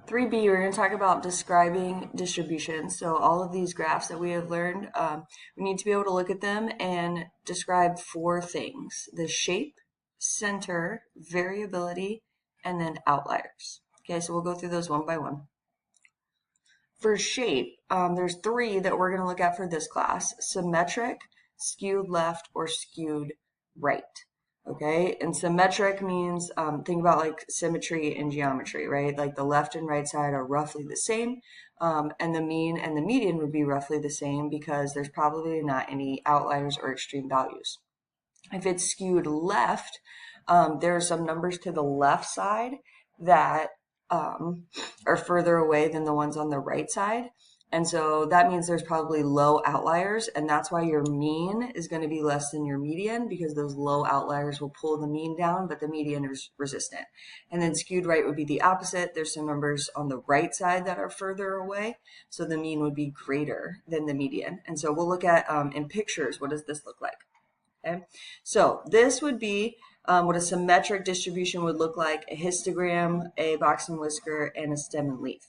3B, we're going to talk about describing distributions. So all of these graphs that we have learned, we need to be able to look at them and describe four things: the shape, center, variability, and then outliers. Okay, so we'll go through those one by one. For shape, there's three that we're going to look at for this class: symmetric, skewed left, or skewed right. Okay, and symmetric means, think about like symmetry in geometry, right? Like the left and right side are roughly the same, and the mean and the median would be roughly the same because there's probably not any outliers or extreme values. If it's skewed left, there are some numbers to the left side that are further away than the ones on the right side. And so that means there's probably low outliers, and that's why your mean is going to be less than your median, because those low outliers will pull the mean down, but the median is resistant. And then skewed right would be the opposite. There's some numbers on the right side that are further away, so the mean would be greater than the median. And so we'll look at in pictures, what does this look like? Okay, so this would be what a symmetric distribution would look like: a histogram, a box and whisker, and a stem and leaf.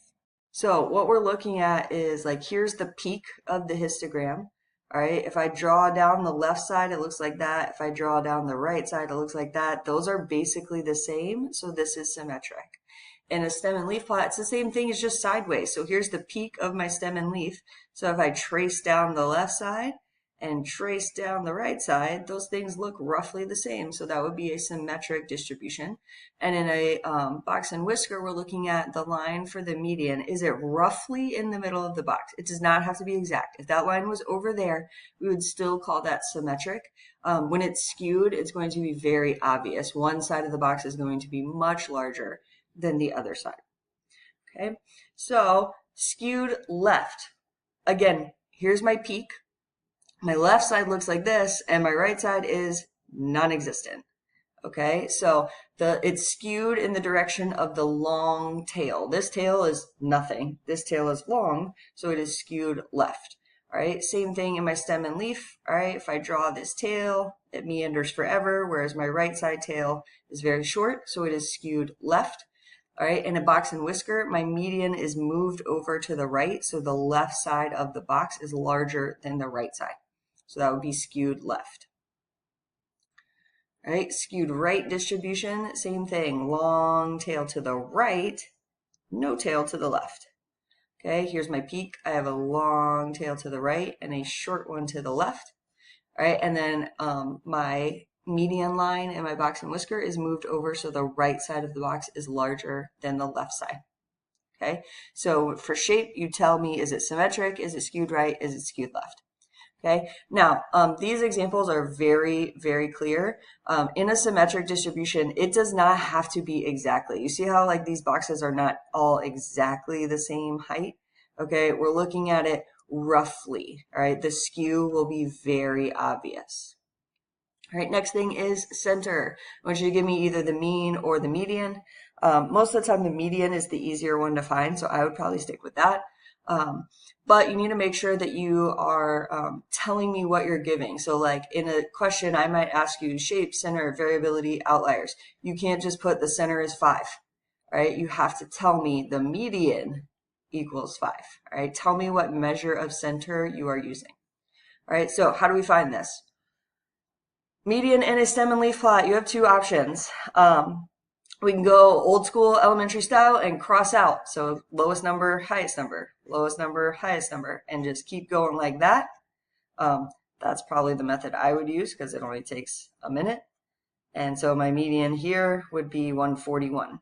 So what we're looking at is, like, here's the peak of the histogram. All right, if I draw down the left side, it looks like that. If I draw down the right side, it looks like that. Those are basically the same, so this is symmetric. In a stem and leaf plot, it's the same thing, it's just sideways. So here's the peak of my stem and leaf. So if I trace down the left side and trace down the right side, those things look roughly the same. So that would be a symmetric distribution. And in a box and whisker, we're looking at the line for the median. Is it roughly in the middle of the box? It does not have to be exact. If that line was over there, we would still call that symmetric. When it's skewed, it's going to be very obvious. One side of the box is going to be much larger than the other side. Okay, so skewed left. Again, here's my peak. My left side looks like this, and my right side is non-existent. Okay, so it's skewed in the direction of the long tail. This tail is nothing. This tail is long, so it is skewed left. All right, same thing in my stem and leaf. All right, if I draw this tail, it meanders forever, whereas my right side tail is very short, so it is skewed left. All right, in a box and whisker, my median is moved over to the right, so the left side of the box is larger than the right side. So that would be skewed left. All right, skewed right distribution, same thing. Long tail to the right, no tail to the left. Okay, here's my peak. I have a long tail to the right and a short one to the left. All right, and then my median line in my box and whisker is moved over, so the right side of the box is larger than the left side. Okay, so for shape, you tell me, is it symmetric? Is it skewed right? Is it skewed left? Okay, now these examples are very, very clear. In a symmetric distribution, it does not have to be exactly. You see how like these boxes are not all exactly the same height? Okay, we're looking at it roughly. All right, the skew will be very obvious. All right, next thing is center. I want you to give me either the mean or the median. Most of the time, the median is the easier one to find, so I would probably stick with that. But you need to make sure that you are telling me what you're giving. So like in a question, I might ask you shape, center, variability, outliers. You can't just put the center is 5, right? You have to tell me the median equals 5, all right? Tell me what measure of center you are using. All right, so how do we find this? Median in a stem and leaf plot, you have two options. We can go old school elementary style and cross out. So lowest number, highest number, lowest number, highest number, and just keep going like that. That's probably the method I would use because it only takes a minute. And so my median here would be 141.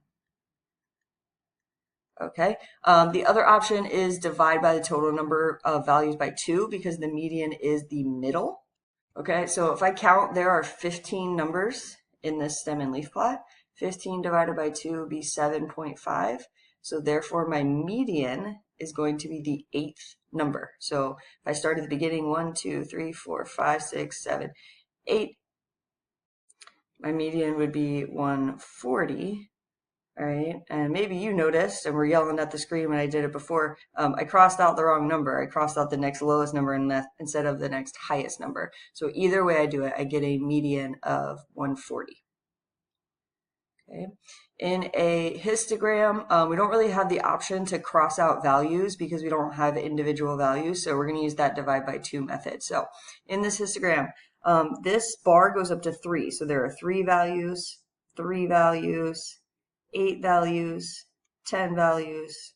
Okay. The other option is divide by the total number of values by 2 because the median is the middle. Okay, so if I count, there are 15 numbers in this stem and leaf plot. 15 divided by 2 would be 7.5. So therefore, my median is going to be the 8th number. So if I start at the beginning, 1, 2, 3, 4, 5, 6, 7, 8, my median would be 140. All right, and maybe you noticed, and we're yelling at the screen when I did it before, I crossed out the wrong number. I crossed out the next lowest number instead of the next highest number. So either way I do it, I get a median of 140. Okay, In a histogram, we don't really have the option to cross out values because we don't have individual values. So we're going to use that divide by 2 method. So in this histogram, this bar goes up to 3. So there are 3 values, 8 values, 10 values.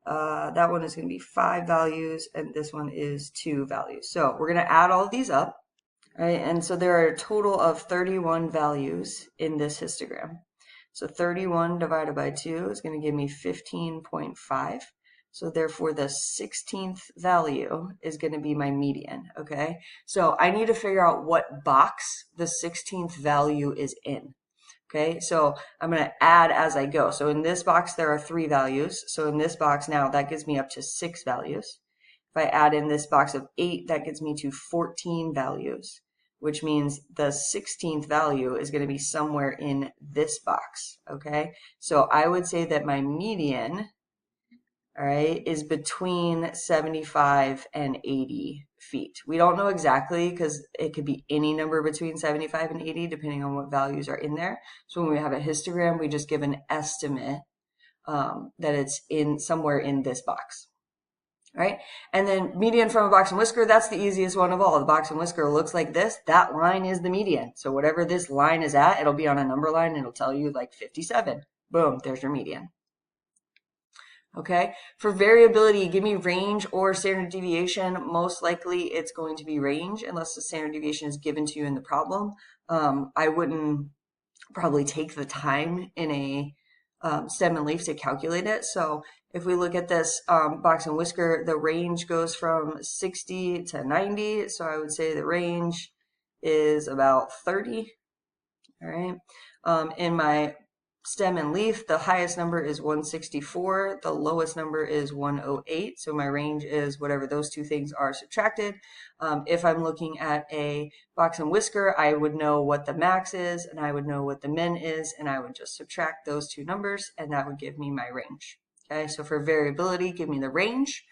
That one is going to be 5 values, and this one is 2 values. So we're going to add all of these up, right? And so there are a total of 31 values in this histogram. So 31 divided by 2 is going to give me 15.5. So therefore the 16th value is going to be my median, okay? So I need to figure out what box the 16th value is in. Okay, so I'm going to add as I go. So in this box, there are 3 values. So in this box now, that gives me up to 6 values. If I add in this box of 8, that gets me to 14 values, which means the 16th value is going to be somewhere in this box. Okay, so I would say that my median, all right, is between 75 and 80 feet. We don't know exactly because it could be any number between 75 and 80 depending on what values are in there. So when we have a histogram, we just give an estimate that it's in somewhere in this box. All right, and then median from a box and whisker, that's the easiest one of all. The box and whisker looks like this. That line is the median. So whatever this line is at, it'll be on a number line and it'll tell you like 57. Boom, there's your median. Okay, for variability, give me range or standard deviation. Most likely it's going to be range unless the standard deviation is given to you in the problem. I wouldn't probably take the time in a stem and leaf to calculate it. So if we look at this box and whisker, the range goes from 60 to 90. So I would say the range is about 30. All right. In my stem and leaf, the highest number is 164, the lowest number is 108, so my range is whatever those two things are subtracted. If I'm looking at a box and whisker, I would know what the max is and I would know what the min is, and I would just subtract those two numbers and that would give me my range. Okay, so for variability, give me the range.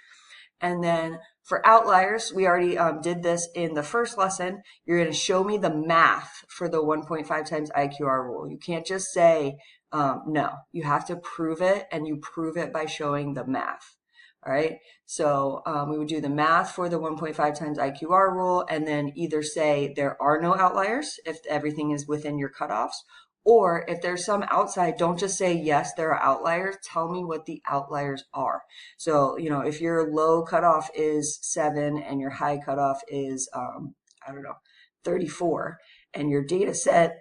And then for outliers, we already did this in the first lesson. You're going to show me the math for the 1.5 times IQR rule. You can't just say no. You have to prove it, and you prove it by showing the math. All right, so we would do the math for the 1.5 times IQR rule, and then either say there are no outliers if everything is within your cutoffs, or if there's some outside, don't just say, yes, there are outliers. Tell me what the outliers are. So, you know, if your low cutoff is 7 and your high cutoff is, I don't know, 34, and your data set,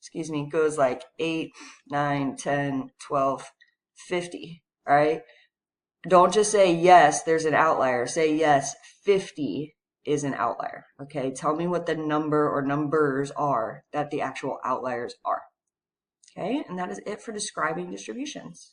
excuse me, goes like 8, 9, 10, 12, 50, all right? Don't just say, yes, there's an outlier. Say, yes, 50 is an outlier. Okay, tell me what the number or numbers are that the actual outliers are. Okay, and that is it for describing distributions.